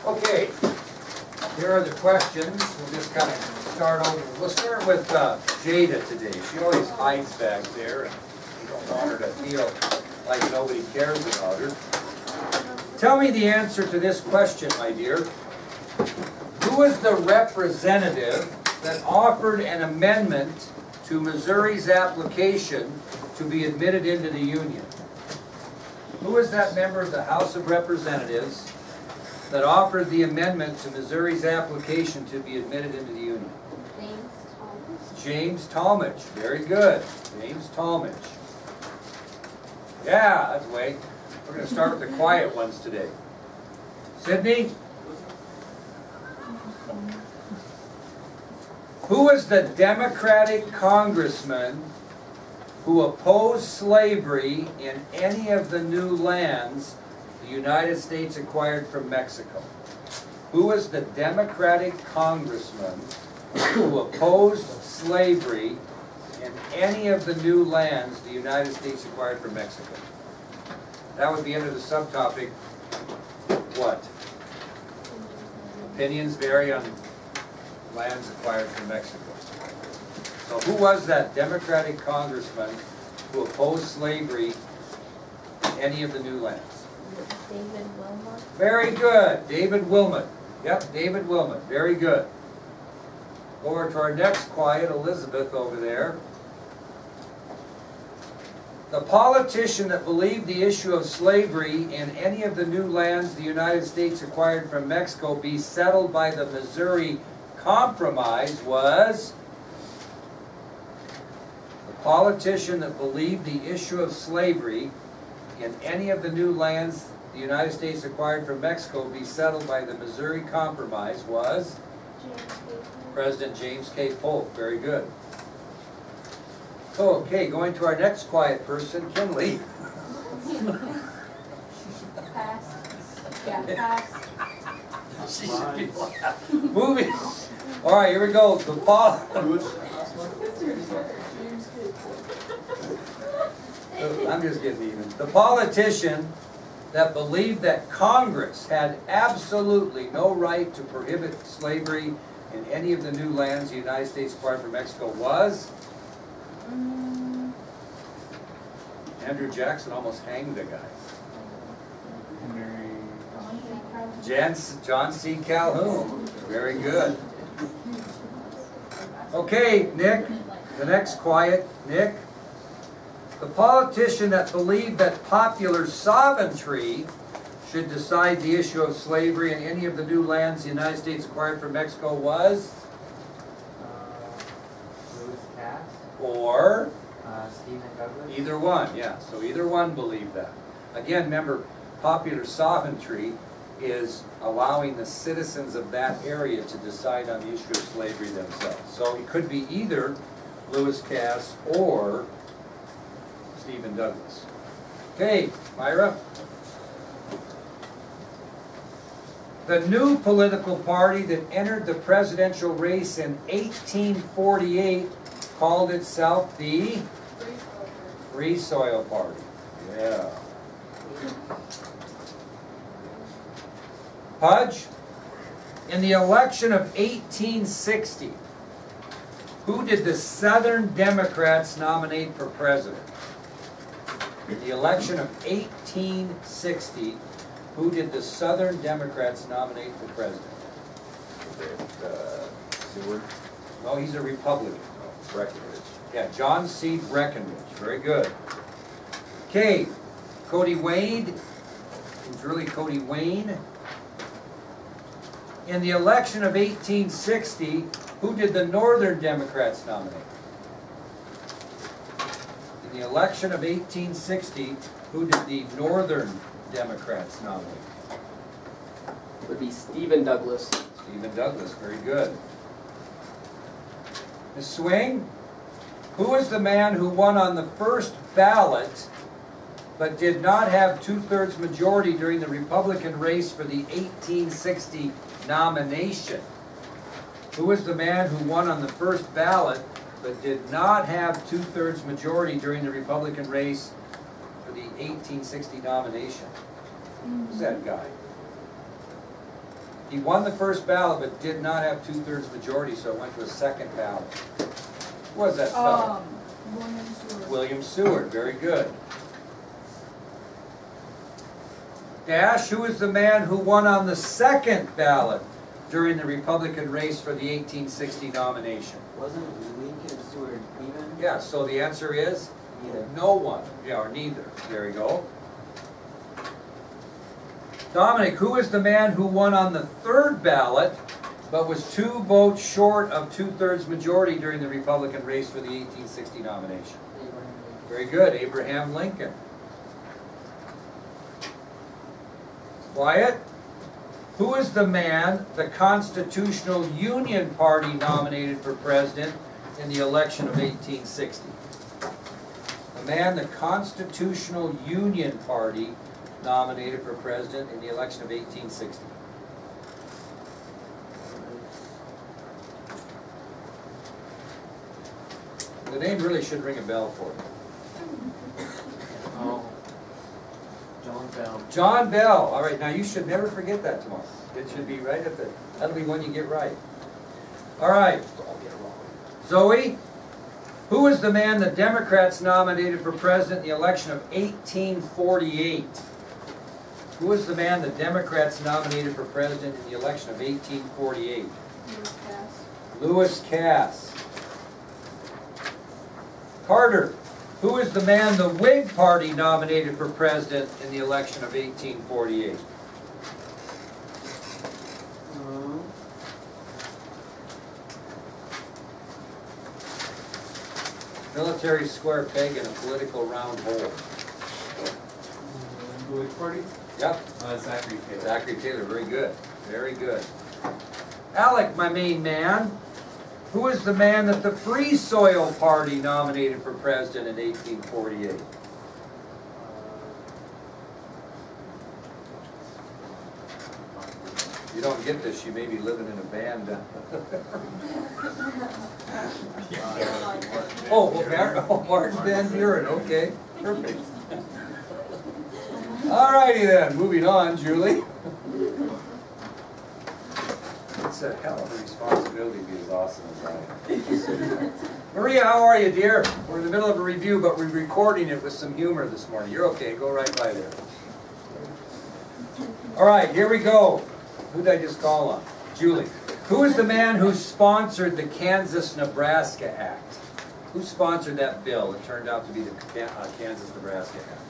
Okay, here are the questions. We'll just kind of start over. We'll start with Jada today. She always hides back there, and we don't want her to feel like nobody cares about her. Tell me the answer to this question, my dear. Who is the representative that offered an amendment to Missouri's application to be admitted into the Union? Who is that member of the House of Representatives that offered the amendment to Missouri's application to be admitted into the Union? James Talmadge. Very good. James Talmadge. Yeah, that's the way. We're going to start with the quiet ones today. Sydney? Who was the Democratic congressman who opposed slavery in any of the new lands the United States acquired from Mexico? Who was the Democratic congressman who opposed slavery in any of the new lands the United States acquired from Mexico? That would be under the subtopic, what? Opinions vary on lands acquired from Mexico. So who was that Democratic congressman who opposed slavery in any of the new lands? David Wilmot. Very good. David Wilmot. Yep, David Wilmot. Very good. Over to our next quiet, Elizabeth over there. The politician that believed the issue of slavery in any of the new lands the United States acquired from Mexico be settled by the Missouri Compromise was... The politician that believed the issue of slavery in any of the new lands the United States acquired from Mexico be settled by the Missouri Compromise was... President James K. Polk. Very good. Okay, going to our next quiet person, Kinley. Pass. Yeah, pass. She should be laughing. Moving. All right, here we go. The I'm just getting even. The politician that believed that Congress had absolutely no right to prohibit slavery in any of the new lands the United States acquired from Mexico was... Andrew Jackson almost hanged the guy. John C. Calhoun. Very good. Okay, Nick. The next quiet. Nick. The politician that believed that popular sovereignty should decide the issue of slavery in any of the new lands the United States acquired from Mexico was? Lewis Cass. Or? Stephen Douglas. Either one, yeah. So either one believed that. Again, remember, popular sovereignty is allowing the citizens of that area to decide on the issue of slavery themselves. So it could be either Lewis Cass or Stephen Douglas. Okay, Myra. The new political party that entered the presidential race in 1848 called itself the Free Soil Party. Yeah. Pudge, in the election of 1860, who did the Southern Democrats nominate for president? In the election of 1860, who did the Southern Democrats nominate for president? Icwr. No, he's a Republican. Breckinridge. Yeah, John C. Breckinridge. Very good. Okay, Cody Wade. It's really Cody Wayne. In the election of 1860, who did the Northern Democrats nominate? In the election of 1860, who did the Northern Democrats nominate? It would be Stephen Douglas. Stephen Douglas, very good. Ms. Swing, who was the man who won on the first ballot but did not have two-thirds majority during the Republican race for the 1860 nomination? Who was the man who won on the first ballot but did not have two-thirds majority during the Republican race for the 1860 nomination? Who's that guy? He won the first ballot, but did not have 2/3 majority, so it went to a second ballot. Who was that fellow? William Stewart. William Seward, very good. Dash, who is the man who won on the second ballot during the Republican race for the 1860 nomination? Wasn't Lincoln Stewart even? Yeah, so the answer is? Neither. No one. Yeah, or neither. There we go. Dominic, who is the man who won on the third ballot, but was 2 votes short of 2/3 majority during the Republican race for the 1860 nomination? Abraham Lincoln. Very good, Abraham Lincoln. Wyatt, who is the man the Constitutional Union Party nominated for president in the election of 1860? The man the Constitutional Union Party nominated for president in the election of 1860. The name really should ring a bell for you. Oh. John Bell. John Bell. All right, now you should never forget that tomorrow. It should be right at the, that'll be one you get right. All right. Zoe, who is the man the Democrats nominated for president in the election of 1848? Who is the man the Democrats nominated for president in the election of 1848? Lewis Cass. Lewis Cass. Carter, who is the man the Whig Party nominated for president in the election of 1848? Military square peg in a political round hole. The Whig Party? Yep. Zachary Taylor. Zachary Taylor, very good. Very good. Alec, my main man, who is the man that the Free Soil Party nominated for president in 1848? You don't get this, you may be living in a van down Oh, Martin Van Buren, okay, perfect. All righty then, moving on, Julie. It's a hell of a responsibility to be as awesome as I am. Maria, how are you, dear? We're in the middle of a review, but we're recording it with some humor this morning. You're okay, go right by there. All right, here we go. Who did I just call on? Julie. Who is the man who sponsored the Kansas-Nebraska Act? Who sponsored that bill that turned out to be the Kansas-Nebraska Act?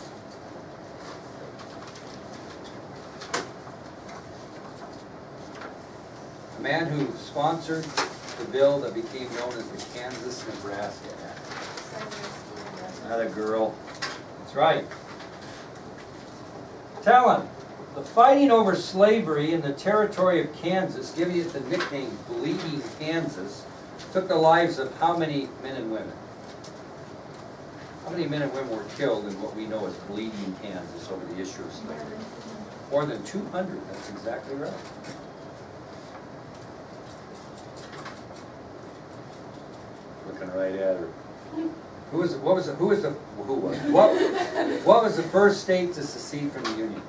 The man who sponsored the bill that became known as the Kansas-Nebraska Act. Not a girl. That's right. Talon. The fighting over slavery in the territory of Kansas, giving it the nickname Bleeding Kansas, took the lives of how many men and women? How many men and women were killed in what we know as Bleeding Kansas over the issue of slavery? More than 200, that's exactly right. Looking right at her. What was the first state to secede from the Union?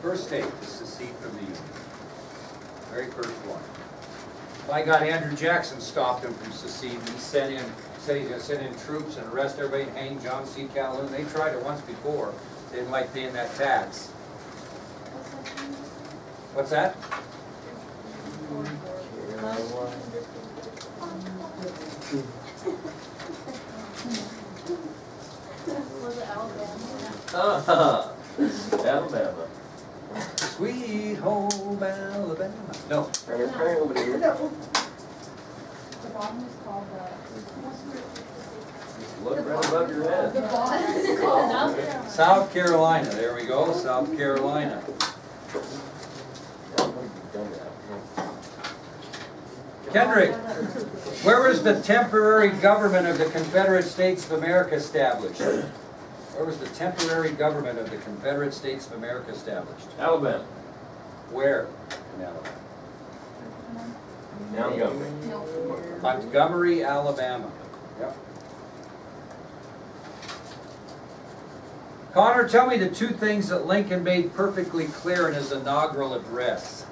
First state to secede from the Union. Very first one. My God, Andrew Jackson stopped him from seceding. He said he's going to send in troops and arrest everybody and hang John C. Calhoun. They tried it once before. They didn't like paying that tax. What's that? Was it Alabama? Alabama. Sweet home Alabama. No. The bottom is called Look right above your head. the bottom is called South Carolina. There we go. South Carolina. Kendrick, where was the temporary government of the Confederate States of America established? Where was the temporary government of the Confederate States of America established? Alabama. Where in Alabama? Montgomery. Montgomery, Alabama. Yep. Connor, tell me the two things that Lincoln made perfectly clear in his inaugural address.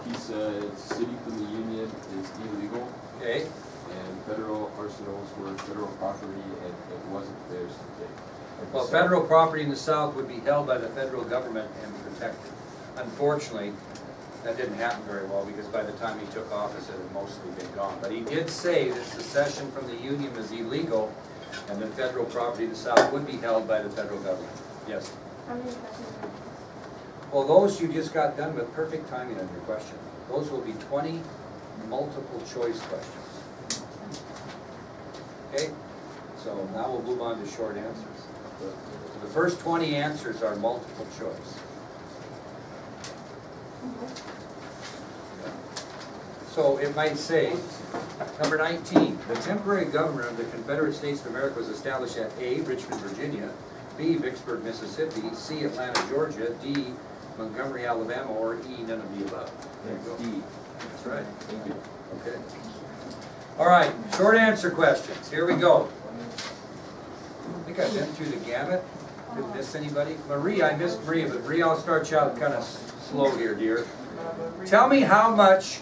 He said city from the union is illegal, Okay, and federal arsenals were federal property, and it wasn't theirs to take. well, federal property in the South would be held by the federal government and protected. Unfortunately, that didn't happen very well, because by the time he took office, it had mostly been gone. But he did say that secession from the Union was illegal, and that federal property in the South would be held by the federal government. Yes? How many questions are Well, those you just got done with, perfect timing on your question. Those will be 20 multiple choice questions. Okay? So now we'll move on to short answers. The first 20 answers are multiple choice. So it might say, number 19, the temporary government of the Confederate States of America was established at A, Richmond, Virginia, B, Vicksburg, Mississippi, C, Atlanta, Georgia, D, Montgomery, Alabama, or E, none of the above. There you go. D. That's right. Thank you. Okay. All right, short answer questions. Here we go. I think I've been through the gamut. Didn't miss anybody? Marie, I missed Maria, but Marie, I'll start you out kind of slow here, dear. Tell me how much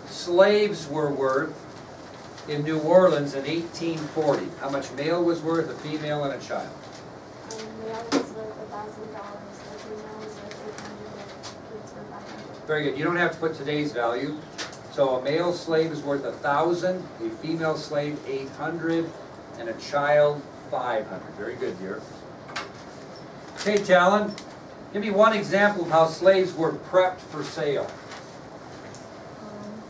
slaves were worth in New Orleans in 1840. How much male was worth, a female, and a child? male was worth $1,000, the female was worth $800, kids were $500. Very good. You don't have to put today's value. So a male slave is worth 1,000, a female slave 800, and a child 500. Very good, dear. Okay, Talon, give me one example of how slaves were prepped for sale.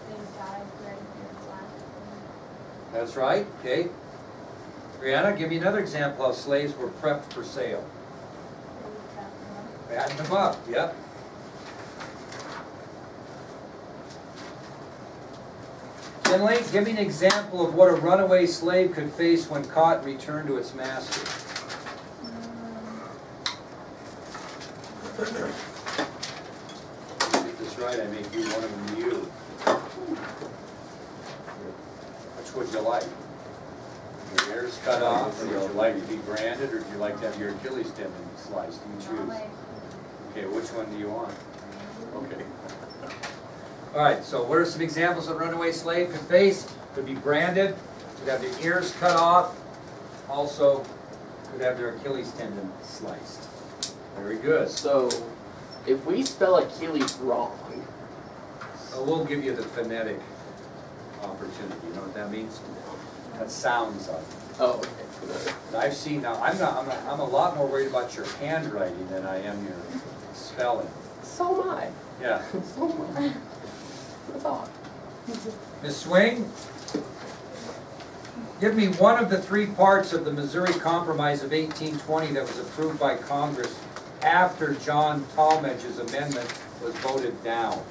They died right here flat. That's right. Okay. Brianna, give me another example of how slaves were prepped for sale. They cut them up. Add them up. Yep. Finley, give me an example of what a runaway slave could face when caught and returned to its master. Get this right, I may do one of them to you. Which would you like? Your ears cut off, or would you like to be branded, or would you like to have your Achilles tendon sliced? You choose. Okay, which one do you want? Okay. All right, so what are some examples of runaway slave could face? Could be branded, could have their ears cut off, also could have their Achilles tendon sliced. Very good. So, if we spell Achilles wrong, We'll give you the phonetic opportunity. You know what that means? That sounds of it. oh, okay. And I've seen now. I'm a lot more worried about your handwriting than I am your spelling. So am I. Yeah. So am I. What's odd? Ms. Swing, give me one of the three parts of the Missouri Compromise of 1820 that was approved by Congress after John Talmadge's amendment was voted down.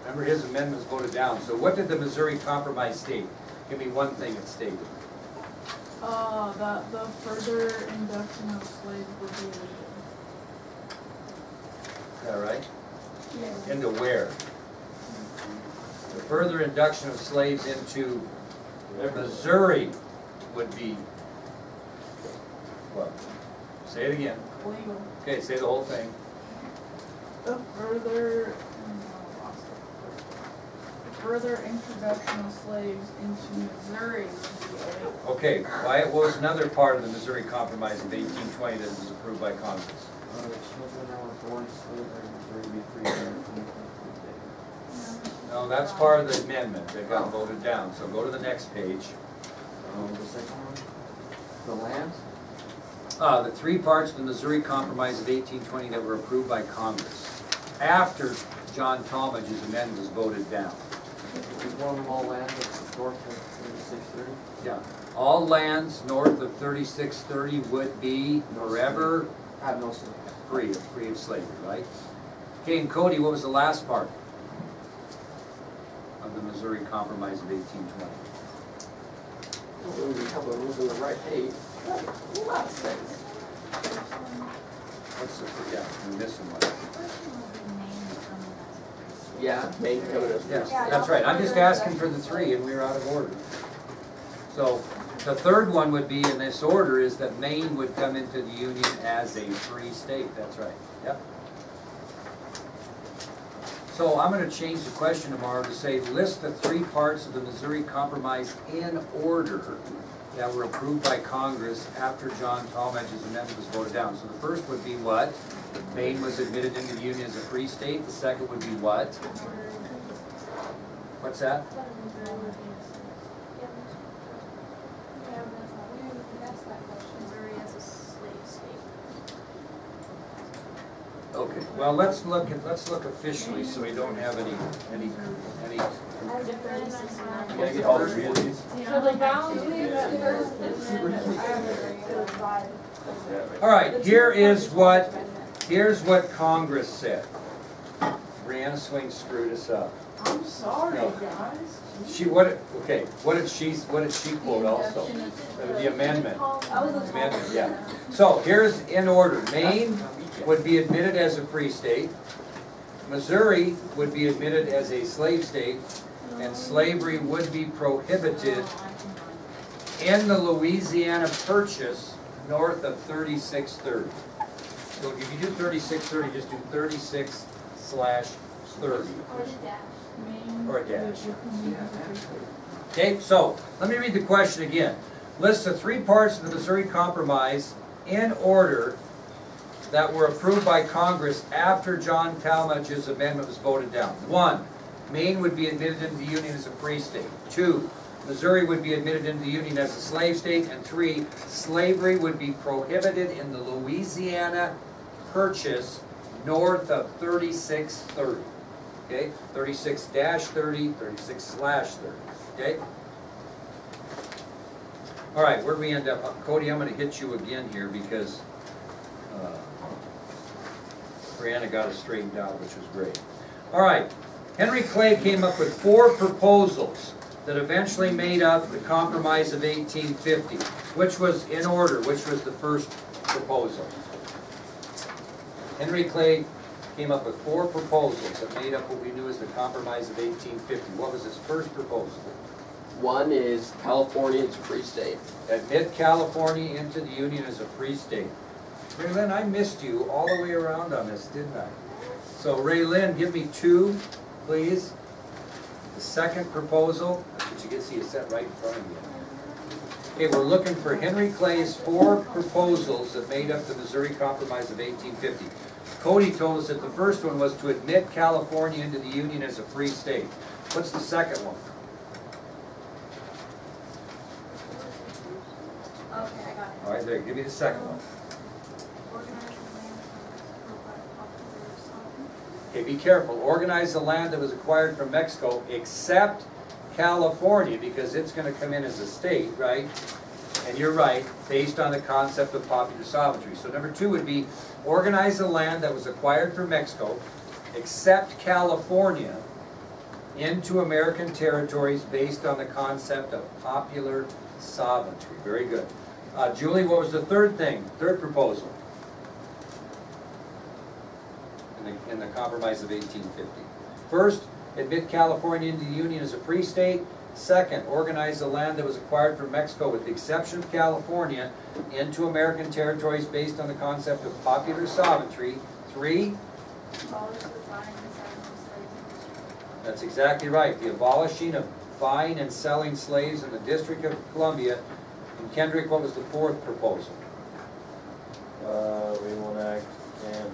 Remember, his amendment was voted down. So what did the Missouri Compromise state? Give me one thing it stated. That the further induction of slaves would be illegal. Is that right? Yes. Into where? The further induction of slaves into Missouri would be what? Say it again. Legal. Okay, say the whole thing. The further introduction of slaves into Missouri would be illegal. Okay, what was another part of the Missouri Compromise of 1820 that was approved by Congress? Children that were born slaves are in Missouri to be free from No, that's part of the amendment that got voted down. So go to the next page. the second one, the lands? The three parts of the Missouri Compromise of 1820 that were approved by Congress after John Talmadge's amendment was voted down. Is one of them all lands that's north of 3630? Yeah. All lands north of 3630 would be forever Have no slaves. free of slavery, right? Okay, and Cody, what was the last part of the Missouri Compromise of 1820? We have those on the right page. A lot of things. What's the, yeah, we're missing one. Yeah, main code is. Yes, that's right. I'm just asking for the three, and we're out of order. So the third one would be in this order is that Maine would come into the Union as a free state. That's right. Yep. So I'm gonna change the question tomorrow to say, list the three parts of the Missouri Compromise in order that were approved by Congress after John Talmadge's amendment was voted down. So the first would be what? Maine was admitted into the Union as a free state. The second would be what? What's that? Missouri as a slave state. Okay, well, let's look officially, so we don't have any. Can I get all three of these? So the balance All right, here's what Congress said. Brianna Swing screwed us up. I'm sorry, No. guys. What did she quote also? The amendment. Amendment, yeah. So here's in order. Maine would be admitted as a free state. Missouri would be admitted as a slave state, and slavery would be prohibited in the Louisiana Purchase north of 3630. So if you do 3630, just do 36/30. Or a dash. Okay, so let me read the question again. List the three parts of the Missouri Compromise in order that were approved by Congress after John Talmadge's amendment was voted down. 1. Maine would be admitted into the Union as a free state. 2. Missouri would be admitted into the Union as a slave state. And 3. Slavery would be prohibited in the Louisiana Purchase north of 3630. Okay, 36-30, 36/30. Okay? All right, where do we end up? Cody, I'm going to hit you again here because Brianna got us straightened out, which was great. All right, Henry Clay came up with 4 proposals that eventually made up the Compromise of 1850. Which was in order? Which was the first proposal? Henry Clay came up with 4 proposals that made up what we knew as the Compromise of 1850. What was his first proposal? One is California is a free state. Admit California into the Union as a free state. Ray Lynn, I missed you all the way around on this, didn't I? So Ray Lynn, give me 2, please. The second proposal, that's what you get, see you set right in front of you. Okay, we're looking for Henry Clay's 4 proposals that made up the Missouri Compromise of 1850. Cody told us that the first one was to admit California into the Union as a free state. What's the second one? Okay, I got it. All right, there, give me the second one. Okay, be careful. Organize the land that was acquired from Mexico, except California, because it's going to come in as a state, right? And you're right, based on the concept of popular sovereignty. So number 2 would be organize the land that was acquired from Mexico, except California, into American territories based on the concept of popular sovereignty. Very good. Julie, what was the third proposal in the Compromise of 1850? First, admit California into the Union as a free state. Second, organize the land that was acquired from Mexico, with the exception of California, into American territories based on the concept of popular sovereignty. 3, Abolish the buying and selling of slaves in Michigan. that's exactly right. The abolishing of buying and selling slaves in the District of Columbia. And Kendrick, what was the 4th proposal? We will enact an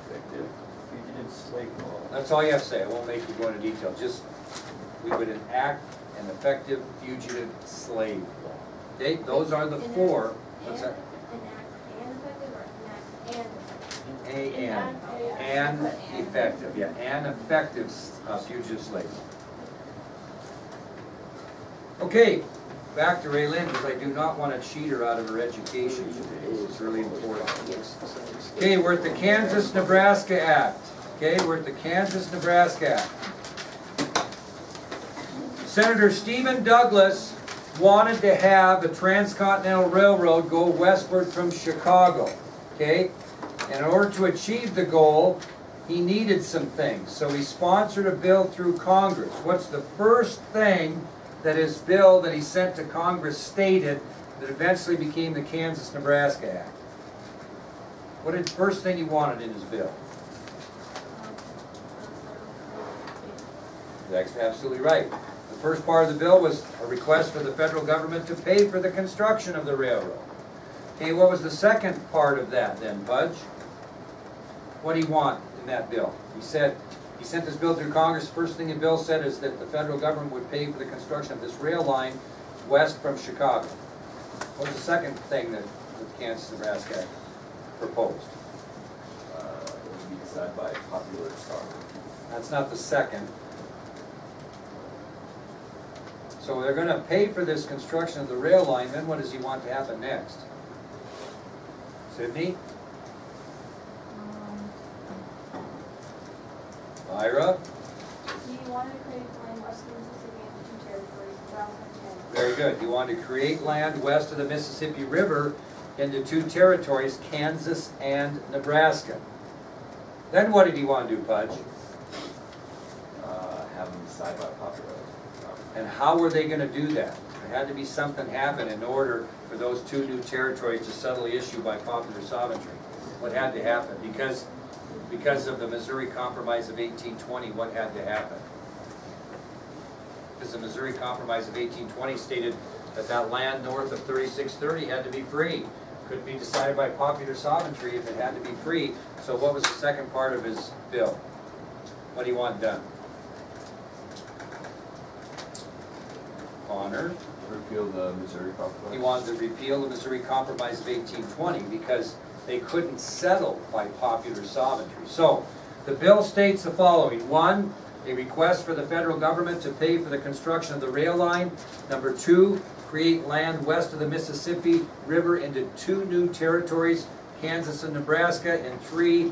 effective fugitive slave law. That's all you have to say. I won't make you go into detail. Just, we would enact an effective fugitive slave law. Okay, those are the 4. What's that? Enact and effective or enact and effective? An effective, yeah, an effective fugitive slave law. Okay, back to Ray Lynn, because I do not want to cheat her out of her education today. This is really important. Okay, we're at the Kansas-Nebraska Act. Okay, we're at the Kansas-Nebraska Act. Senator Stephen Douglas wanted to have the Transcontinental Railroad go westward from Chicago. Okay, and in order to achieve the goal, he needed some things. So he sponsored a bill through Congress. What's the first thing that his bill that he sent to Congress stated that eventually became the Kansas-Nebraska Act? What did the first thing he wanted in his bill? That's absolutely right. The first part of the bill was a request for the federal government to pay for the construction of the railroad. Okay, what was the second part of that then, Budge? What do you want in that bill? He said, he sent this bill through Congress. The first thing the bill said is that the federal government would pay for the construction of this rail line west from Chicago. What was the second thing that the Kansas Nebraska Act proposed? It would be decided by popular sovereignty. That's not the second. So they're gonna pay for this construction of the rail line, then what does he want to happen next? Sydney? Ira? He wanted to create land west of Mississippi into two territories, 2010. Very good. You want to create land west of the Mississippi River into two territories, Kansas and Nebraska. Then what did he want to do, Pudge? Have them decide by popular sovereignty. And how were they going to do that? There had to be something happen in order for those two new territories to settle the issue by popular sovereignty. What had to happen? Because of the Missouri Compromise of 1820, what had to happen? Because the Missouri Compromise of 1820 stated that that land north of 3630 had to be free. Couldn't be decided by popular sovereignty if it had to be free. So what was the second part of his bill? What do you want done? Connor? Repeal the Missouri Compromise. He wanted to repeal the Missouri Compromise of 1820 because they couldn't settle by popular sovereignty. So, the bill states the following. 1, a request for the federal government to pay for the construction of the rail line. Number 2, create land west of the Mississippi River into two new territories, Kansas and Nebraska. And 3,